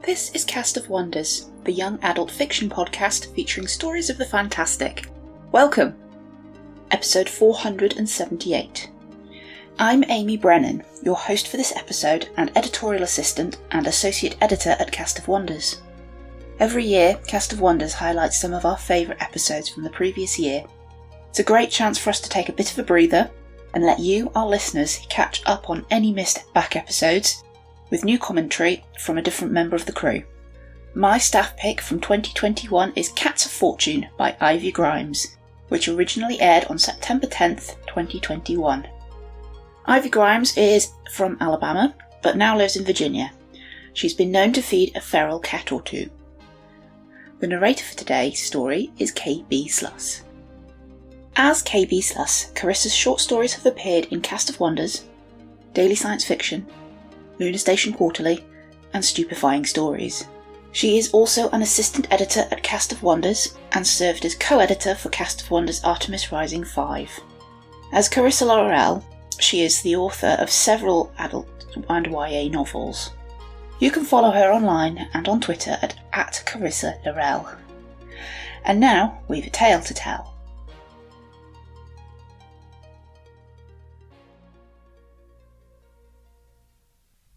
This is Cast of Wonders, the young adult fiction podcast featuring stories of the fantastic. Welcome! Episode 478. I'm Amy Brennan, your host for this episode and editorial assistant and associate editor at Cast of Wonders. Every year, Cast of Wonders highlights some of our favourite episodes from the previous year. It's a great chance for us to take a bit of a breather and let you, our listeners, catch up on any missed back episodes with new commentary from a different member of the crew. My staff pick from 2021 is Cats of Fortune by Ivy Grimes, which originally aired on September 10th, 2021. Ivy Grimes is from Alabama, but now lives in Virginia. She's been known to feed a feral cat or two. The narrator for today's story is K.B. Sluss. As K.B. Sluss, Carissa's short stories have appeared in Cast of Wonders, Daily Science Fiction, Lunar Station Quarterly, and Stupefying Stories. She is also an assistant editor at Cast of Wonders and served as co-editor for Cast of Wonders Artemis Rising 5. As Carissa Laurel, she is the author of several adult and YA novels. You can follow her online and on Twitter at Carissa Laurel. And now we've a tale to tell.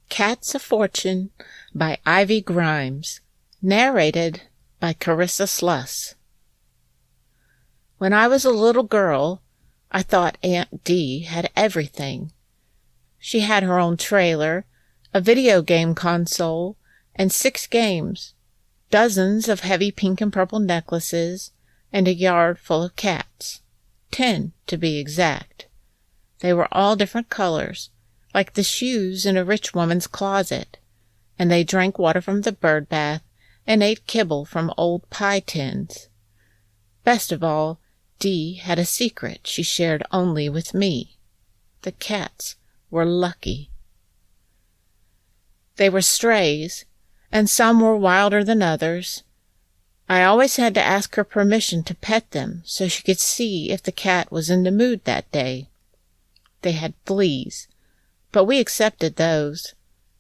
Cats of Fortune by Ivy Grimes, narrated by Carissa Sluss. When I was a little girl, I thought Aunt Dee had everything. She had her own trailer, a video game console, and 6 games, dozens of heavy pink and purple necklaces, and a yard full of cats. 10, to be exact. They were all different colors, like the shoes in a rich woman's closet, and they drank water from the bird bath and ate kibble from old pie tins. Best of all, Dee had a secret she shared only with me. The cats were lucky. They were strays, and some were wilder than others. I always had to ask her permission to pet them so she could see if the cat was in the mood that day. They had fleas, but we accepted those.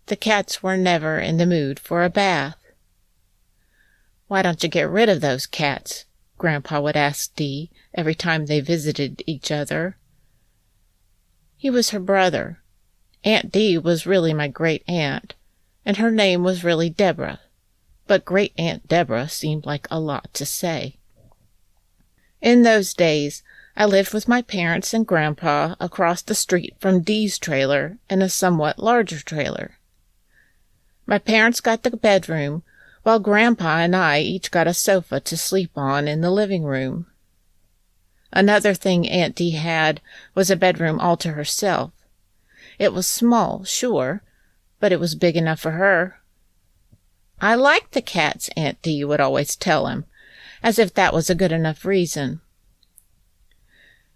The cats were never in the mood for a bath. "Why don't you get rid of those cats?" Grandpa would ask Dee every time they visited each other. He was her brother. Aunt Dee was really my great-aunt, and her name was really Deborah, but Great-Aunt Deborah seemed like a lot to say. In those days, I lived with my parents and Grandpa across the street from Dee's trailer in a somewhat larger trailer. My parents got the bedroom, while Grandpa and I each got a sofa to sleep on in the living room. Another thing Aunt Dee had was a bedroom all to herself. It was small, sure, but it was big enough for her. "I like the cats," Aunt Dee would always tell him, as if that was a good enough reason.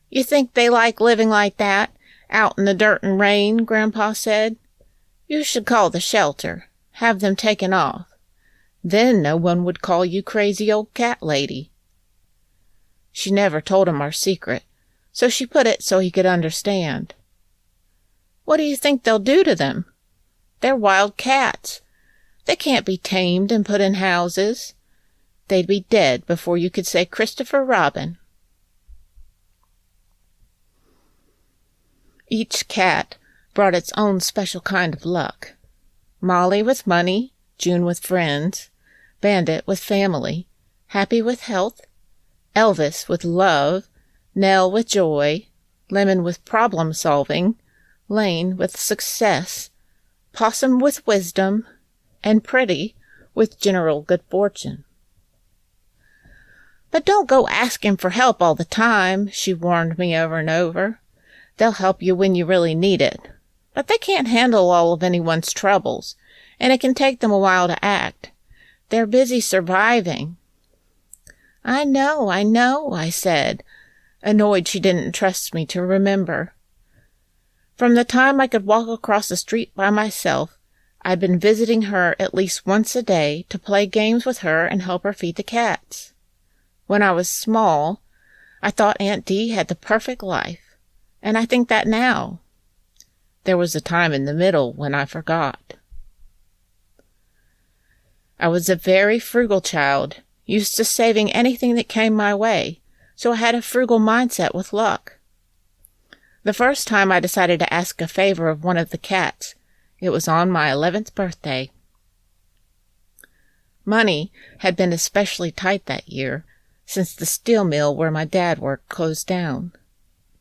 "You think they like living like that, out in the dirt and rain?" Grandpa said. "You should call the shelter, have them taken off. Then no one would call you crazy old cat lady." She never told him our secret, so she put it so he could understand. "What do you think they'll do to them? They're wild cats. They can't be tamed and put in houses. They'd be dead before you could say Christopher Robin." Each cat brought its own special kind of luck. Molly with money, June with friends, Bandit with family, Happy with health, Elvis with love, Nell with joy, Lemon with problem-solving, Lane with success, Possum with wisdom, and Pretty with general good fortune. "But don't go asking for help all the time," she warned me over and over. "They'll help you when you really need it, but they can't handle all of anyone's troubles, and it can take them a while to act. They're busy surviving." I know, I said, annoyed she didn't trust me to remember. From the time I could walk across the street by myself, I'd been visiting her at least once a day to play games with her and help her feed the cats. When I was small, I thought Aunt Dee had the perfect life, and I think that now. There was a time in the middle when I forgot. I was a very frugal child, used to saving anything that came my way, so I had a frugal mindset with luck. The first time I decided to ask a favor of one of the cats, it was on my 11th birthday. Money had been especially tight that year, since the steel mill where my dad worked closed down.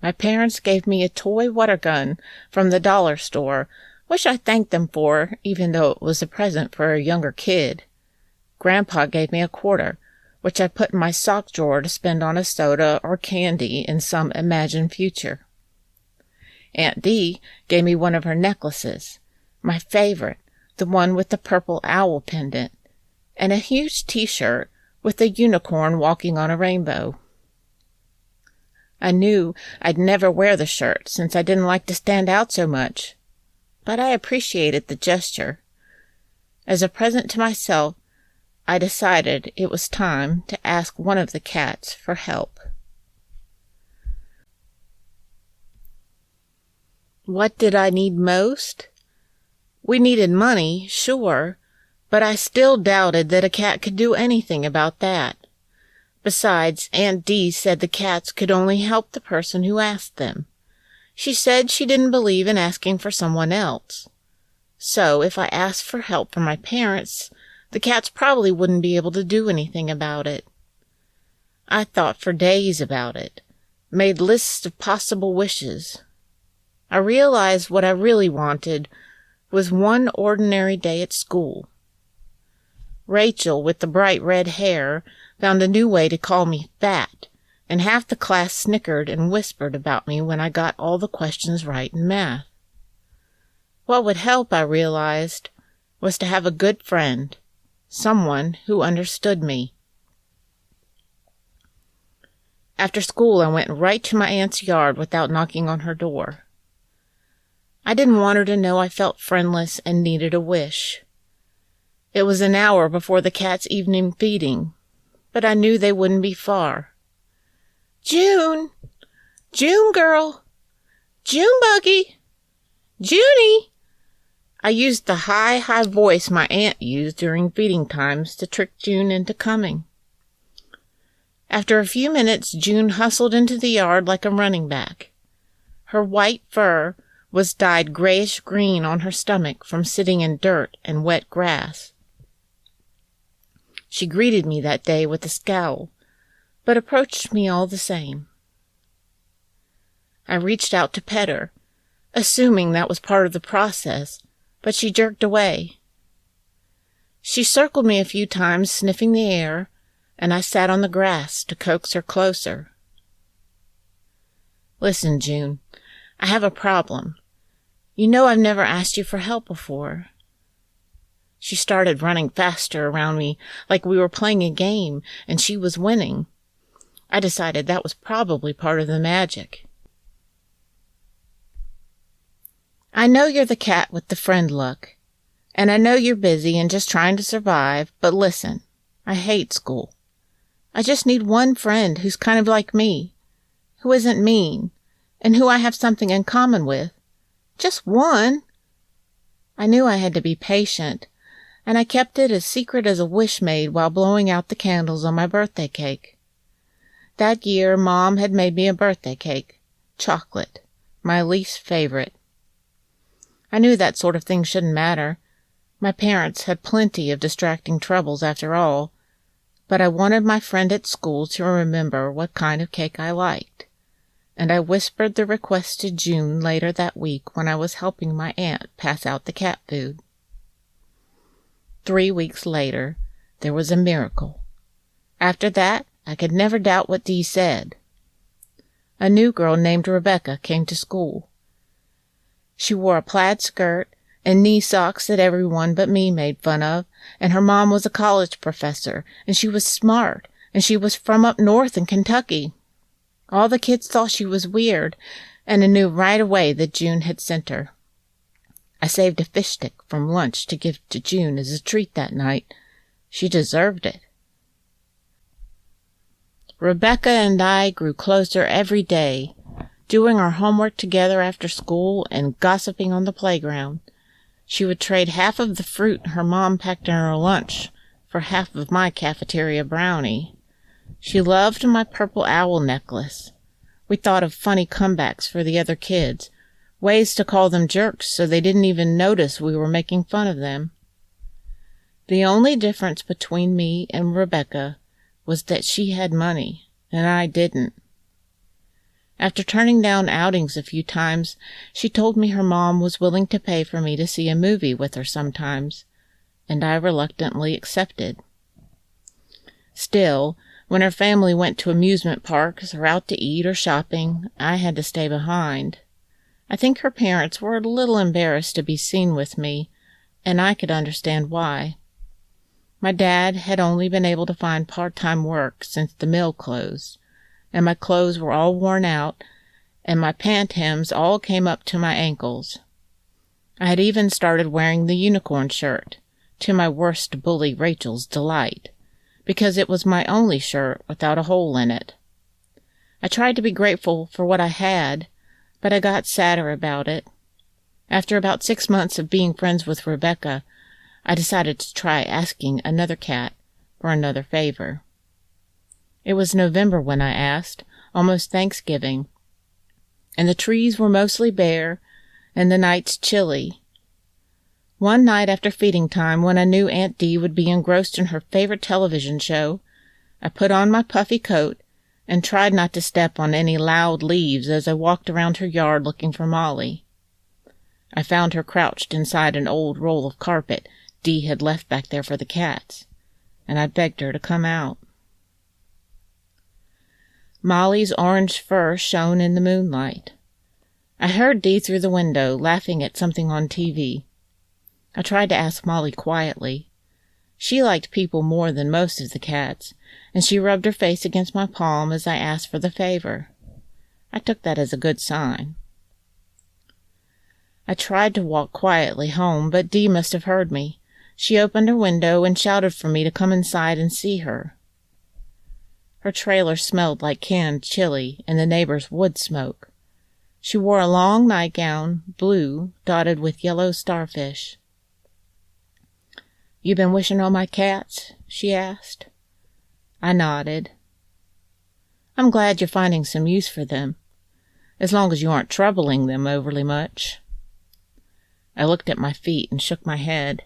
My parents gave me a toy water gun from the dollar store, which I thanked them for, even though it was a present for a younger kid. Grandpa gave me a quarter, which I put in my sock drawer to spend on a soda or candy in some imagined future. Aunt Dee gave me one of her necklaces, my favorite, the one with the purple owl pendant, and a huge T-shirt with a unicorn walking on a rainbow. I knew I'd never wear the shirt since I didn't like to stand out so much, but I appreciated the gesture. As a present to myself, I decided it was time to ask one of the cats for help. What did I need most? We needed money, sure, but I still doubted that a cat could do anything about that. Besides, Aunt Dee said the cats could only help the person who asked them. She said she didn't believe in asking for someone else. So if I asked for help from my parents, the cats probably wouldn't be able to do anything about it. I thought for days about it, made lists of possible wishes. I realized what I really wanted was one ordinary day at school. Rachel, with the bright red hair, found a new way to call me fat, and half the class snickered and whispered about me when I got all the questions right in math. What would help, I realized, was to have a good friend, someone who understood me. After school, I went right to my aunt's yard without knocking on her door. I didn't want her to know I felt friendless and needed a wish. It was an hour before the cat's evening feeding, but I knew they wouldn't be far. "June! June, girl! June buggy! Junie!" I used the high voice my aunt used during feeding times to trick June into coming. After a few minutes, June hustled into the yard like a running back. Her white fur was dyed grayish-green on her stomach from sitting in dirt and wet grass. She greeted me that day with a scowl, but approached me all the same. I reached out to pet her, assuming that was part of the process, but she jerked away. She circled me a few times, sniffing the air, and I sat on the grass to coax her closer. "Listen, June, I have a problem. You know I've never asked you for help before." She started running faster around me like we were playing a game and she was winning. I decided that was probably part of the magic. "I know you're the cat with the friend look, and I know you're busy and just trying to survive, but listen, I hate school. I just need one friend who's kind of like me, who isn't mean, and who I have something in common with. Just one." I knew I had to be patient, and I kept it as secret as a wish made while blowing out the candles on my birthday cake. That year, Mom had made me a birthday cake, chocolate, my least favorite. I knew that sort of thing shouldn't matter. My parents had plenty of distracting troubles after all, but I wanted my friend at school to remember what kind of cake I liked, and I whispered the request to June later that week when I was helping my aunt pass out the cat food. 3 weeks later, there was a miracle. After that, I could never doubt what Dee said. A new girl named Rebecca came to school. She wore a plaid skirt and knee socks that everyone but me made fun of, and her mom was a college professor, and she was smart, and she was from up north in Kentucky. All the kids thought she was weird, and I knew right away that June had sent her. I saved a fish stick from lunch to give to June as a treat that night. She deserved it. Rebecca and I grew closer every day, doing our homework together after school and gossiping on the playground. She would trade half of the fruit her mom packed in her lunch for half of my cafeteria brownie. She loved my purple owl necklace. We thought of funny comebacks for the other kids, ways to call them jerks so they didn't even notice we were making fun of them. The only difference between me and Rebecca was that she had money, and I didn't. After turning down outings a few times, she told me her mom was willing to pay for me to see a movie with her sometimes, and I reluctantly accepted. Still, when her family went to amusement parks or out to eat or shopping, I had to stay behind. I think her parents were a little embarrassed to be seen with me, and I could understand why. My dad had only been able to find part-time work since the mill closed, and my clothes were all worn out, and my pant hems all came up to my ankles. I had even started wearing the unicorn shirt, to my worst bully Rachel's delight, because it was my only shirt without a hole in it. I tried to be grateful for what I had, but I got sadder about it. After about 6 months of being friends with Rebecca, I decided to try asking another cat for another favor. It was November when I asked, almost Thanksgiving, and the trees were mostly bare and the nights chilly. One night after feeding time, when I knew Aunt Dee would be engrossed in her favorite television show, I put on my puffy coat and tried not to step on any loud leaves as I walked around her yard looking for Molly. I found her crouched inside an old roll of carpet Dee had left back there for the cats, and I begged her to come out. Molly's orange fur shone in the moonlight. I heard Dee through the window, laughing at something on TV. I tried to ask Molly quietly. She liked people more than most of the cats, and she rubbed her face against my palm as I asked for the favor. I took that as a good sign. I tried to walk quietly home, but Dee must have heard me. She opened her window and shouted for me to come inside and see her. Her trailer smelled like canned chili and the neighbor's wood smoke. She wore a long nightgown, blue, dotted with yellow starfish. "You been wishing on my cats?" she asked. I nodded. "I'm glad you're finding some use for them, as long as you aren't troubling them overly much." I looked at my feet and shook my head.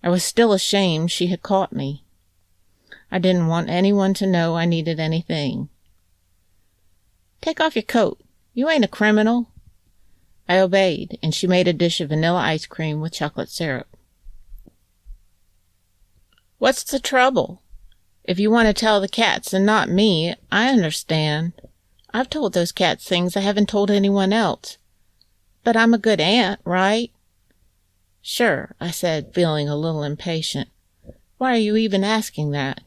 I was still ashamed she had caught me. I didn't want anyone to know I needed anything. "Take off your coat. You ain't a criminal." I obeyed, and she made a dish of vanilla ice cream with chocolate syrup. "What's the trouble? If you want to tell the cats and not me, I understand. I've told those cats things I haven't told anyone else. But I'm a good aunt, right?" "Sure," I said, feeling a little impatient. "Why are you even asking that?"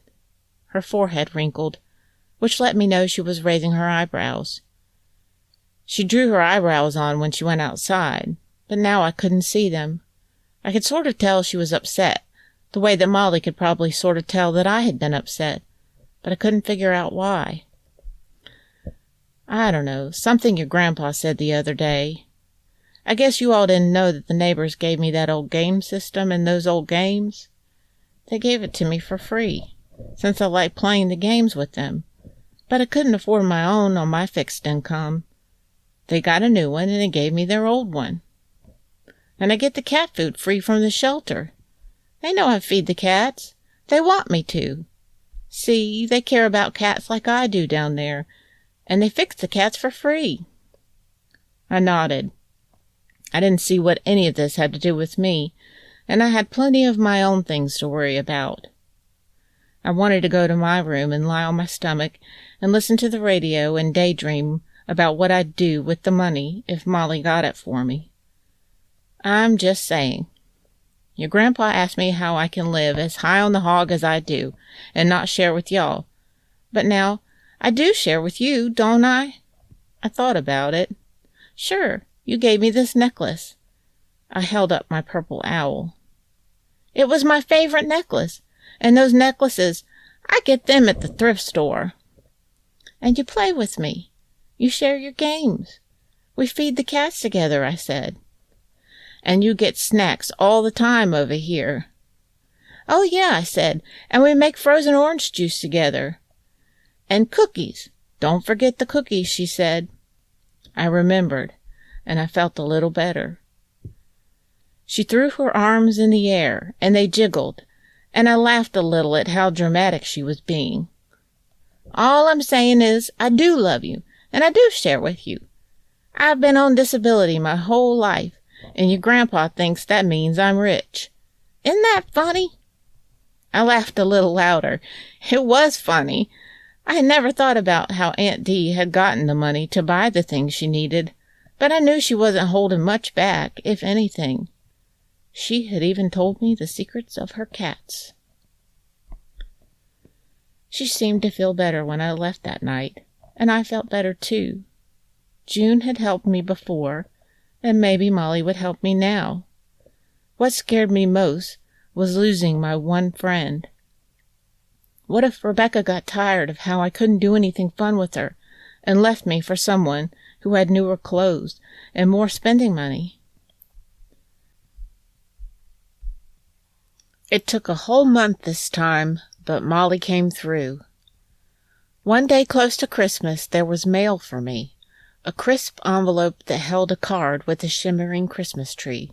Her forehead wrinkled, which let me know she was raising her eyebrows. She drew her eyebrows on when she went outside, but now I couldn't see them. I could sort of tell she was upset, the way that Molly could probably sort of tell that I had been upset, but I couldn't figure out why. "I don't know, something your grandpa said the other day. I guess you all didn't know that the neighbors gave me that old game system and those old games. They gave it to me for free, since I like playing the games with them, but I couldn't afford my own on my fixed income. They got a new one, and they gave me their old one. And I get the cat food free from the shelter. They know I feed the cats. They want me to. See, they care about cats like I do down there, and they fix the cats for free." I nodded. I didn't see what any of this had to do with me, and I had plenty of my own things to worry about. I wanted to go to my room and lie on my stomach and listen to the radio and daydream about what I'd do with the money if Molly got it for me. I'm just saying. Your grandpa asked me how I can live as high on the hog as I do and not share with y'all. But now, I do share with you, don't I? I thought about it. Sure, you gave me this necklace. I held up my purple owl. It was my favorite necklace, and those necklaces, I get them at the thrift store. And you play with me. You share your games. We feed the cats together, I said. And you get snacks all the time over here. "Oh, yeah," I said, "and we make frozen orange juice together." "And cookies. Don't forget the cookies," she said. I remembered, and I felt a little better. She threw her arms in the air, and they jiggled, and I laughed a little at how dramatic she was being. "All I'm saying is, I do love you, and I do share with you. I've been on disability my whole life, and your grandpa thinks that means I'm rich. Isn't that funny?" I laughed a little louder. It was funny. I had never thought about how Aunt Dee had gotten the money to buy the things she needed, but I knew she wasn't holding much back, if anything. She had even told me the secrets of her cats. She seemed to feel better when I left that night, and I felt better too. June had helped me before, and maybe Molly would help me now. What scared me most was losing my one friend. What if Rebecca got tired of how I couldn't do anything fun with her and left me for someone who had newer clothes and more spending money? It took a whole month this time, but Molly came through. One day close to Christmas there was mail for me, a crisp envelope that held a card with a shimmering Christmas tree.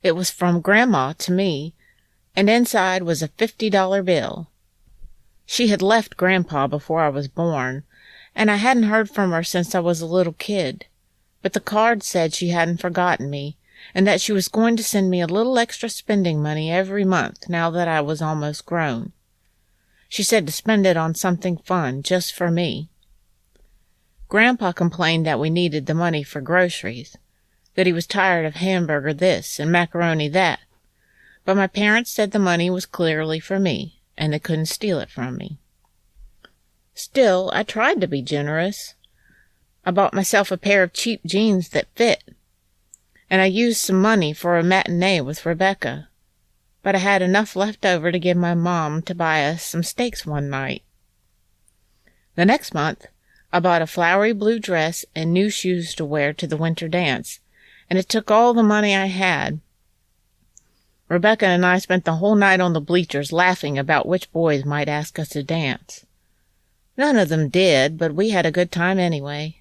It was from Grandma to me, and inside was a $50 bill. She had left Grandpa before I was born, and I hadn't heard from her since I was a little kid. But the card said she hadn't forgotten me, and that she was going to send me a little extra spending money every month now that I was almost grown. She said to spend it on something fun just for me. Grandpa complained that we needed the money for groceries, that he was tired of hamburger this and macaroni that. But my parents said the money was clearly for me, and they couldn't steal it from me. Still, I tried to be generous. I bought myself a pair of cheap jeans that fit, and I used some money for a matinee with Rebecca. But I had enough left over to give my mom to buy us some steaks one night. The next month, I bought a flowery blue dress and new shoes to wear to the winter dance, and it took all the money I had. Rebecca and I spent the whole night on the bleachers laughing about which boys might ask us to dance. None of them did, but we had a good time anyway.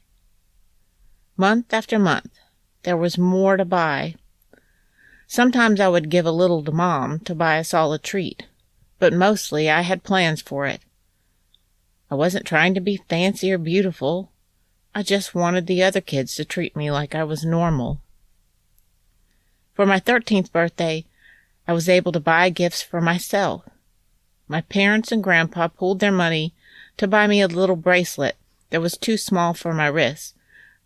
Month after month, there was more to buy. Sometimes I would give a little to Mom to buy us all a treat, but mostly I had plans for it. I wasn't trying to be fancy or beautiful. I just wanted the other kids to treat me like I was normal. For my 13th birthday, I was able to buy gifts for myself. My parents and Grandpa pooled their money to buy me a little bracelet that was too small for my wrist,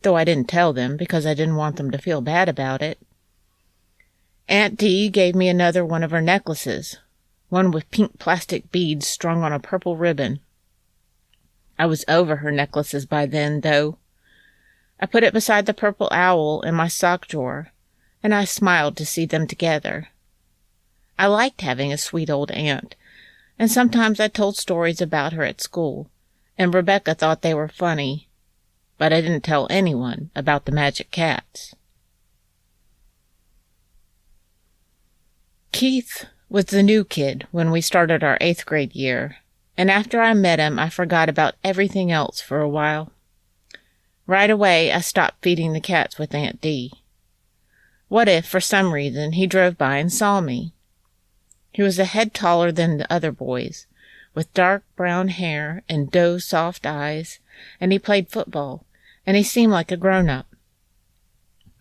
though I didn't tell them because I didn't want them to feel bad about it. Aunt Dee gave me another one of her necklaces, one with pink plastic beads strung on a purple ribbon. I was over her necklaces by then, though. I put it beside the purple owl in my sock drawer, and I smiled to see them together. I liked having a sweet old aunt, and sometimes I told stories about her at school, and Rebecca thought they were funny, but I didn't tell anyone about the magic cats. Keith was the new kid when we started our 8th grade year, and after I met him, I forgot about everything else for a while. Right away, I stopped feeding the cats with Aunt Dee. What if, for some reason, he drove by and saw me? He was a head taller than the other boys, with dark brown hair and doe-soft eyes, and he played football, and he seemed like a grown-up.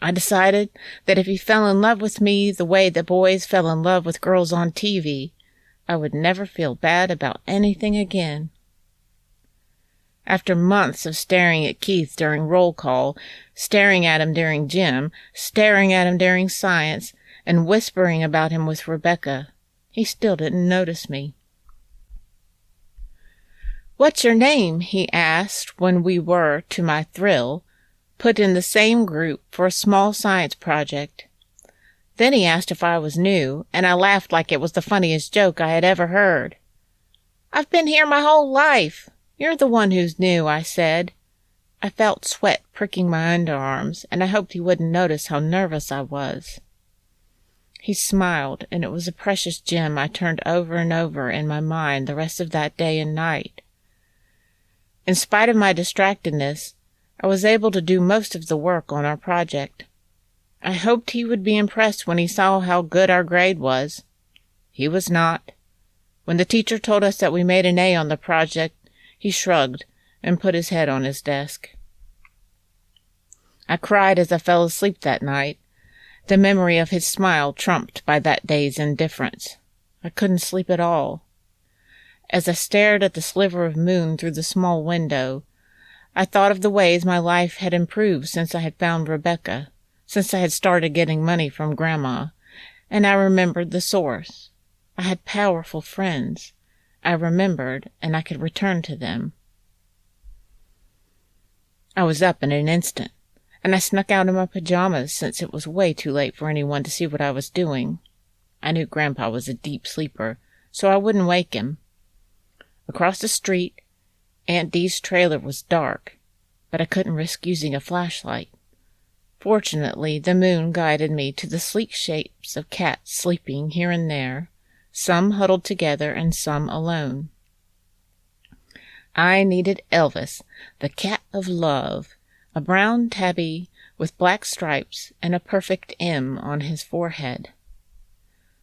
I decided that if he fell in love with me the way the boys fell in love with girls on TV, I would never feel bad about anything again. After months of staring at Keith during roll call, staring at him during gym, staring at him during science, and whispering about him with Rebecca, he still didn't notice me. "What's your name?" he asked when we were, to my thrill, put in the same group for a small science project. Then he asked if I was new, and I laughed like it was the funniest joke I had ever heard. "I've been here my whole life. You're the one who's new," I said. I felt sweat pricking my underarms, and I hoped he wouldn't notice how nervous I was. He smiled, and it was a precious gem I turned over and over in my mind the rest of that day and night. In spite of my distractedness, I was able to do most of the work on our project. I hoped he would be impressed when he saw how good our grade was. He was not. When the teacher told us that we made an A on the project, he shrugged and put his head on his desk. I cried as I fell asleep that night, the memory of his smile trumped by that day's indifference. I couldn't sleep at all. As I stared at the sliver of moon through the small window, I thought of the ways my life had improved since I had found Rebecca, since I had started getting money from Grandma, and I remembered the source. I had powerful friends. I remembered, and I could return to them. I was up in an instant, and I snuck out in my pajamas since it was way too late for anyone to see what I was doing. I knew Grandpa was a deep sleeper, so I wouldn't wake him. Across the street, Aunt Dee's trailer was dark, but I couldn't risk using a flashlight. Fortunately, the moon guided me to the sleek shapes of cats sleeping here and there, some huddled together and some alone. I needed Elvis, the cat of love, a brown tabby with black stripes and a perfect M on his forehead.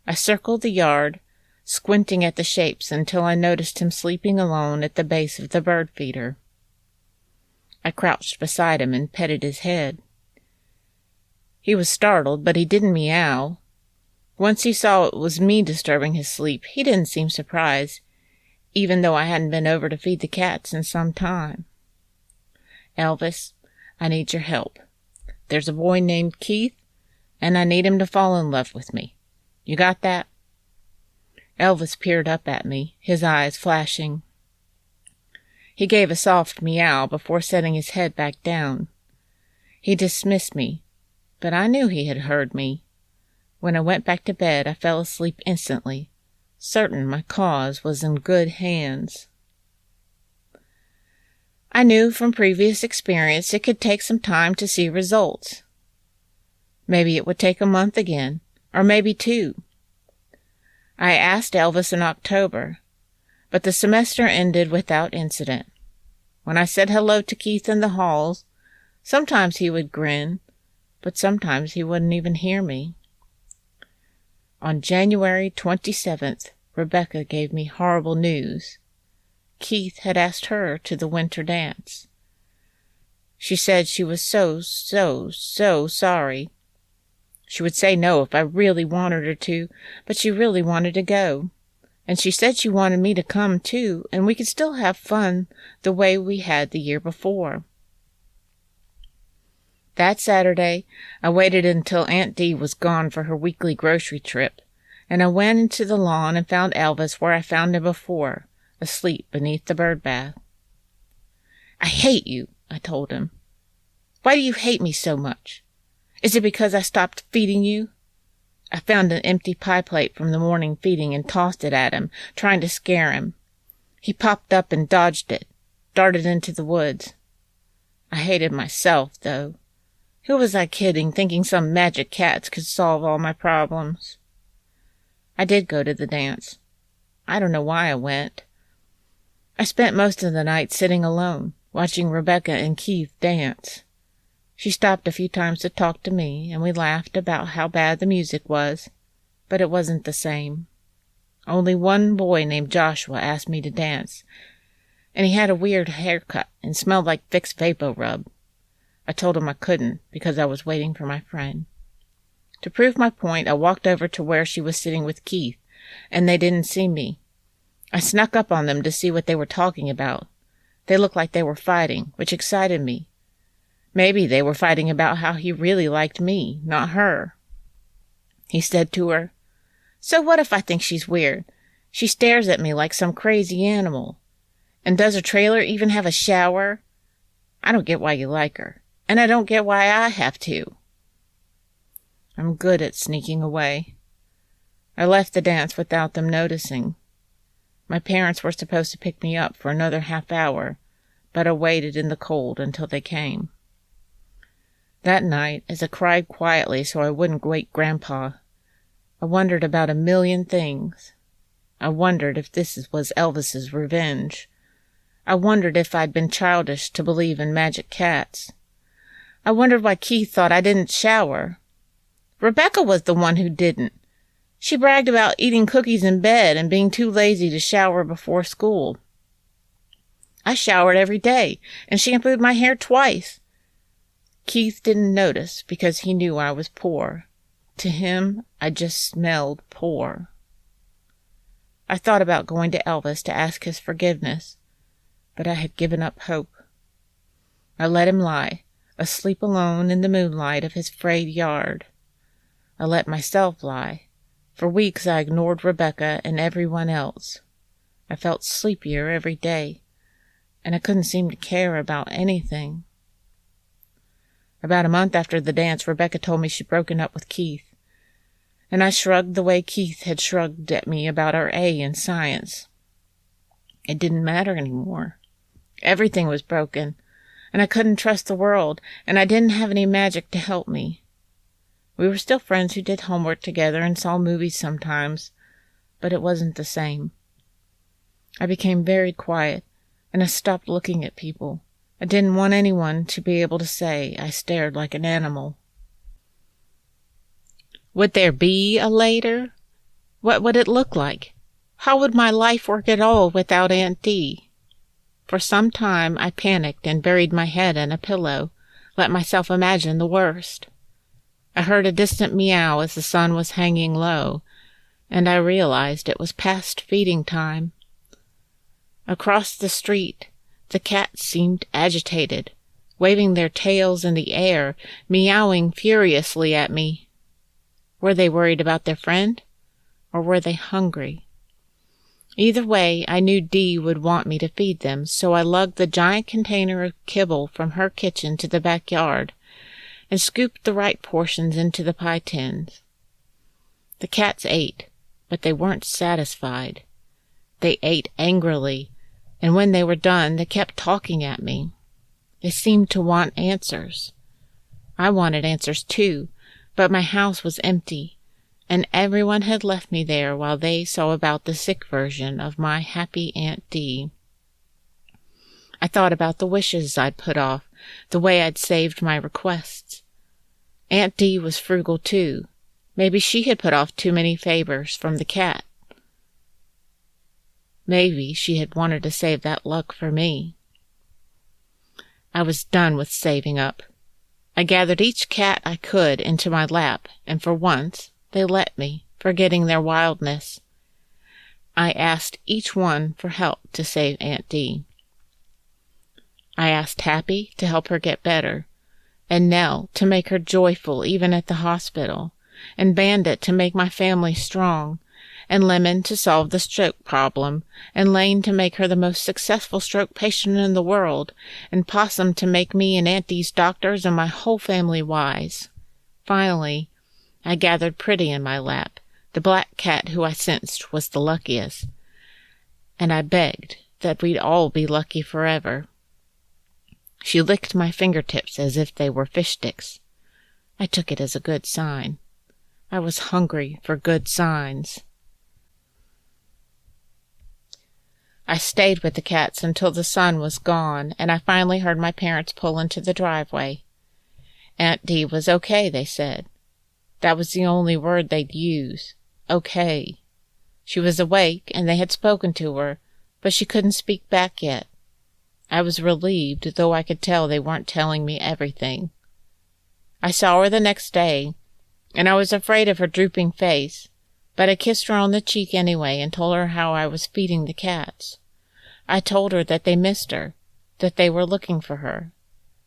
I circled the yard, squinting at the shapes until I noticed him sleeping alone at the base of the bird feeder. I crouched beside him and petted his head. He was startled, but he didn't meow. Once he saw it was me disturbing his sleep, he didn't seem surprised, even though I hadn't been over to feed the cats in some time. "Elvis, I need your help. There's a boy named Keith, and I need him to fall in love with me. You got that?" Elvis peered up at me, his eyes flashing. He gave a soft meow before setting his head back down. He dismissed me, but I knew he had heard me. When I went back to bed, I fell asleep instantly, certain my cause was in good hands. I knew from previous experience it could take some time to see results. Maybe it would take a month again, or maybe 2. I asked Elvis in October, but the semester ended without incident. When I said hello to Keith in the halls, sometimes he would grin, but sometimes he wouldn't even hear me. On January 27th, Rebecca gave me horrible news. Keith had asked her to the winter dance. She said she was so sorry. She would say no if I really wanted her to, but she really wanted to go. And she said she wanted me to come too, and we could still have fun the way we had the year before. That Saturday, I waited until Aunt Dee was gone for her weekly grocery trip, and I went into the lawn and found Elvis where I found him before, asleep beneath the bird bath. "I hate you," I told him. "Why do you hate me so much? Is it because I stopped feeding you?" I found an empty pie plate from the morning feeding and tossed it at him, trying to scare him. He popped up and dodged it, darted into the woods. I hated myself, though. Who was I kidding, thinking some magic cats could solve all my problems? I did go to the dance. I don't know why I went. I spent most of the night sitting alone, watching Rebecca and Keith dance. She stopped a few times to talk to me, and we laughed about how bad the music was, but it wasn't the same. Only one boy named Joshua asked me to dance, and he had a weird haircut and smelled like Vicks VapoRub. I told him I couldn't, because I was waiting for my friend. To prove my point, I walked over to where she was sitting with Keith, and they didn't see me. I snuck up on them to see what they were talking about. They looked like they were fighting, which excited me. Maybe they were fighting about how he really liked me, not her. He said to her, "So what if I think she's weird? She stares at me like some crazy animal. And does her trailer even have a shower? I don't get why you like her, and I don't get why I have to." I'm good at sneaking away. I left the dance without them noticing. My parents were supposed to pick me up for another half hour, but I waited in the cold until they came. That night, as I cried quietly so I wouldn't wake Grandpa, I wondered about a million things. I wondered if this was Elvis's revenge. I wondered if I'd been childish to believe in magic cats. I wondered why Keith thought I didn't shower. Rebecca was the one who didn't. She bragged about eating cookies in bed and being too lazy to shower before school. I showered every day and shampooed my hair twice. Keith didn't notice because he knew I was poor. To him, I just smelled poor. I thought about going to Elvis to ask his forgiveness, but I had given up hope. I let him lie, asleep alone in the moonlight of his frayed yard. I let myself lie. For weeks I ignored Rebecca and everyone else. I felt sleepier every day, and I couldn't seem to care about anything. About a month after the dance, Rebecca told me she'd broken up with Keith, and I shrugged the way Keith had shrugged at me about our A in science. It didn't matter anymore. Everything was broken, and I couldn't trust the world, and I didn't have any magic to help me. We were still friends who did homework together and saw movies sometimes, but it wasn't the same. I became very quiet, and I stopped looking at people. I didn't want anyone to be able to say I stared like an animal. Would there be a later? What would it look like? How would my life work at all without Aunt Dee? For some time I panicked and buried my head in a pillow, let myself imagine the worst. I heard a distant meow as the sun was hanging low, and I realized it was past feeding time. Across the street, the cats seemed agitated, waving their tails in the air, meowing furiously at me. Were they worried about their friend, or were they hungry? Either way, I knew Dee would want me to feed them, so I lugged the giant container of kibble from her kitchen to the backyard and scooped the right portions into the pie tins. The cats ate, but they weren't satisfied. They ate angrily, and when they were done, they kept talking at me. They seemed to want answers. I wanted answers too, but my house was empty, and everyone had left me there while they saw about the sick version of my happy Aunt Dee. I thought about the wishes I'd put off, the way I'd saved my requests. Aunt Dee was frugal too. Maybe she had put off too many favors from the cat. Maybe she had wanted to save that luck for me. I was done with saving up. I gathered each cat I could into my lap, and for once they let me, forgetting their wildness. I asked each one for help to save Aunt Dee. I asked Happy to help her get better, and Nell to make her joyful even at the hospital, and Bandit to make my family strong, and Lemon to solve the stroke problem, and Lane to make her the most successful stroke patient in the world, and Possum to make me and Aunt Dee's doctors and my whole family wise. Finally, I gathered Pretty in my lap, the black cat who I sensed was the luckiest, and I begged that we'd all be lucky forever. She licked my fingertips as if they were fish sticks. I took it as a good sign. I was hungry for good signs. I stayed with the cats until the sun was gone, and I finally heard my parents pull into the driveway. Aunt Dee was okay, they said. That was the only word they'd use. Okay. She was awake, and they had spoken to her, but she couldn't speak back yet. I was relieved, though I could tell they weren't telling me everything. I saw her the next day, and I was afraid of her drooping face, but I kissed her on the cheek anyway and told her how I was feeding the cats. I told her that they missed her, that they were looking for her.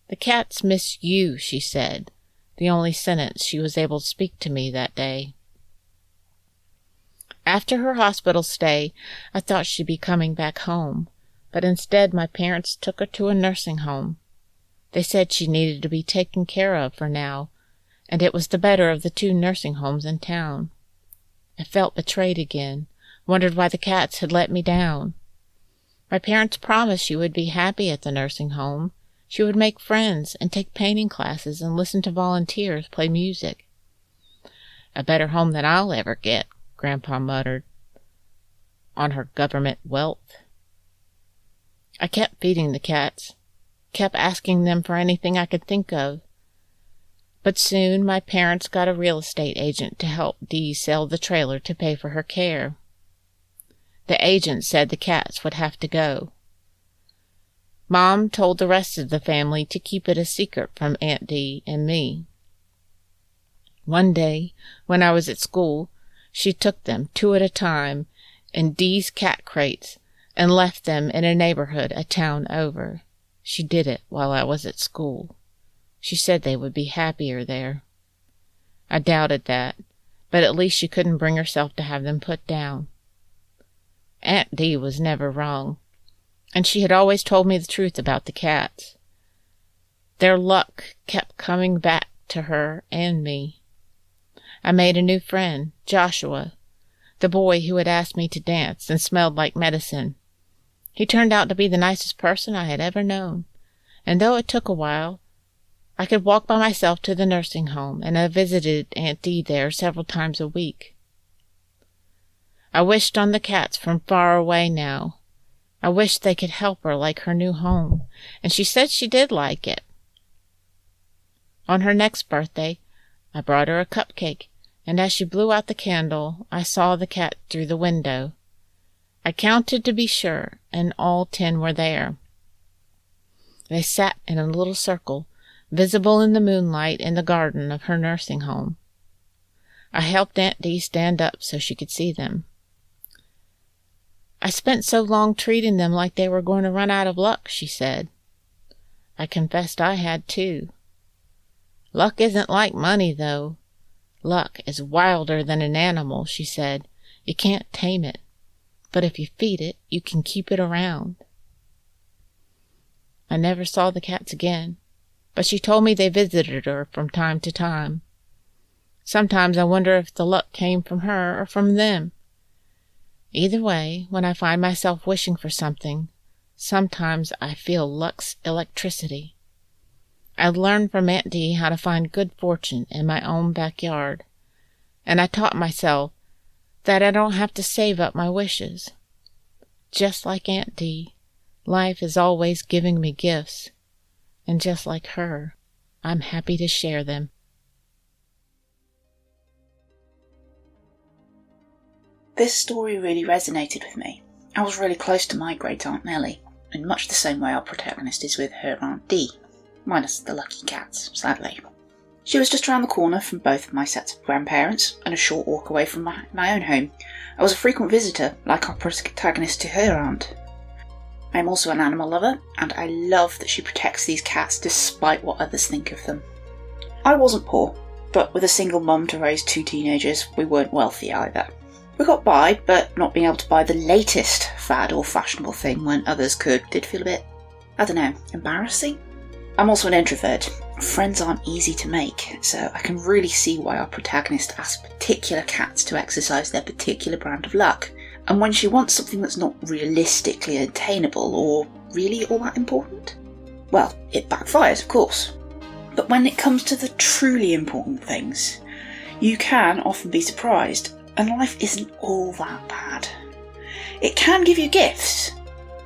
The cats miss you, she said, the only sentence she was able to speak to me that day. After her hospital stay, I thought she'd be coming back home, but instead my parents took her to a nursing home. They said she needed to be taken care of for now, and it was the better of the 2 nursing homes in town. I felt betrayed again, wondered why the cats had let me down. My parents promised she would be happy at the nursing home. She would make friends and take painting classes and listen to volunteers play music. "A better home than I'll ever get," Grandpa muttered, "on her government wealth." I kept feeding the cats, kept asking them for anything I could think of. But soon my parents got a real estate agent to help Dee sell the trailer to pay for her care. The agent said the cats would have to go. Mom told the rest of the family to keep it a secret from Aunt Dee and me. One day, when I was at school, she took them 2 at a time in Dee's cat crates and left them in a neighborhood a town over. She did it while I was at school. She said they would be happier there. I doubted that, but at least she couldn't bring herself to have them put down. Aunt Dee was never wrong, and she had always told me the truth about the cats. Their luck kept coming back to her and me. I made a new friend, Joshua, the boy who had asked me to dance and smelled like medicine. He turned out to be the nicest person I had ever known, and though it took a while, I could walk by myself to the nursing home, and I visited Aunt Dee there several times a week. I wished on the cats from far away now. I wished they could help her like her new home, and she said she did like it. On her next birthday, I brought her a cupcake, and as she blew out the candle, I saw the cat through the window. I counted to be sure, and all 10 were there. They sat in a little circle, visible in the moonlight in the garden of her nursing home. I helped Aunt Dee stand up so she could see them. "I spent so long treating them like they were going to run out of luck," she said. I confessed I had too. "Luck isn't like money, though. Luck is wilder than an animal," she said. "You can't tame it, but if you feed it, you can keep it around." I never saw the cats again, but she told me they visited her from time to time. Sometimes I wonder if the luck came from her or from them. Either way, when I find myself wishing for something, sometimes I feel luck's electricity. I learned from Aunt Dee how to find good fortune in my own backyard, and I taught myself that I don't have to save up my wishes. Just like Aunt Dee, life is always giving me gifts, and just like her, I'm happy to share them. This story really resonated with me. I was really close to my great-aunt Nellie, in much the same way our protagonist is with her Aunt Dee, minus the lucky cats, sadly. She was just around the corner from both of my sets of grandparents, and a short walk away from my own home. I was a frequent visitor, like our protagonist to her aunt. I am also an animal lover, and I love that she protects these cats despite what others think of them. I wasn't poor, but with a single mum to raise 2 teenagers, we weren't wealthy either. We got by, but not being able to buy the latest fad or fashionable thing when others could did feel a bit, I don't know, embarrassing? I'm also an introvert. Friends aren't easy to make, so I can really see why our protagonist asks particular cats to exercise their particular brand of luck, and when she wants something that's not realistically attainable or really all that important, well, it backfires, of course. But when it comes to the truly important things, you can often be surprised, and life isn't all that bad. It can give you gifts,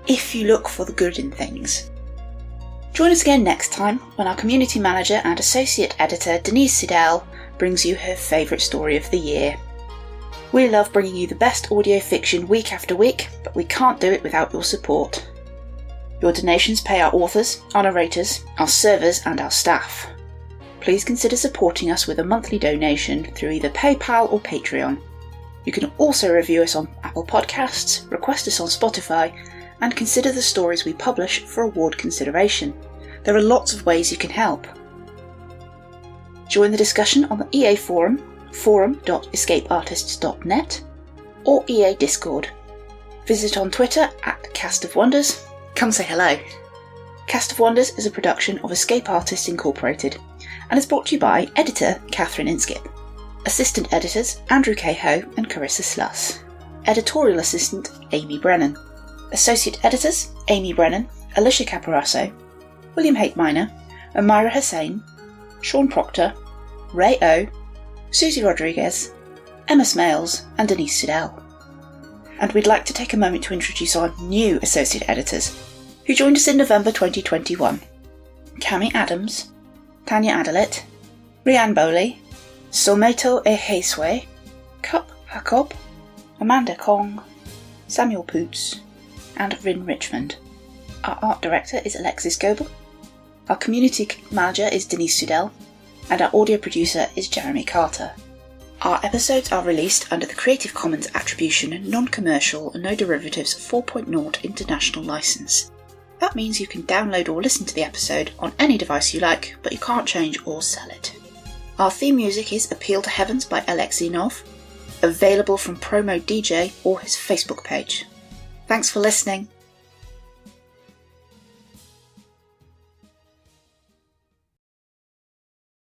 if you look for the good in things. Join us again next time when our community manager and associate editor Denise Siddell brings you her favourite story of the year. We love bringing you the best audio fiction week after week, but we can't do it without your support. Your donations pay our authors, our narrators, our servers and our staff. Please consider supporting us with a monthly donation through either PayPal or Patreon. You can also review us on Apple Podcasts, request us on Spotify, and consider the stories we publish for award consideration. There are lots of ways you can help. Join the discussion on the EA Forum, forum.escapeartists.net, or EA Discord. Visit on Twitter at Cast of Wonders. Come say hello. Cast of Wonders is a production of Escape Artists Incorporated and is brought to you by editor Catherine Inskip. Assistant editors Andrew Cahoe and Carissa Sluss. Editorial assistant Amy Brennan. Associate editors Amy Brennan, Alicia Caparasso, William Haight Minor, Amira Hussain, Sean Proctor, Ray O, Susie Rodriguez, Emma Smales, and Denise Siddell. And we'd like to take a moment to introduce our new associate editors, who joined us in November 2021. Cami Adams, Tanya Adelit, Rianne Bowley, Someto Eheswe, Cup Jacob, Amanda Kong, Samuel Poots, and Rin Richmond. Our art director is Alexis Goebel, our community manager is Denise Siddell, and our audio producer is Jeremy Carter. Our episodes are released under the Creative Commons Attribution Non-Commercial No Derivatives 4.0 International License. That means you can download or listen to the episode on any device you like, but you can't change or sell it. Our theme music is Appeal to Heavens by Alexei Nov, available from Promo DJ or his Facebook page. Thanks for listening.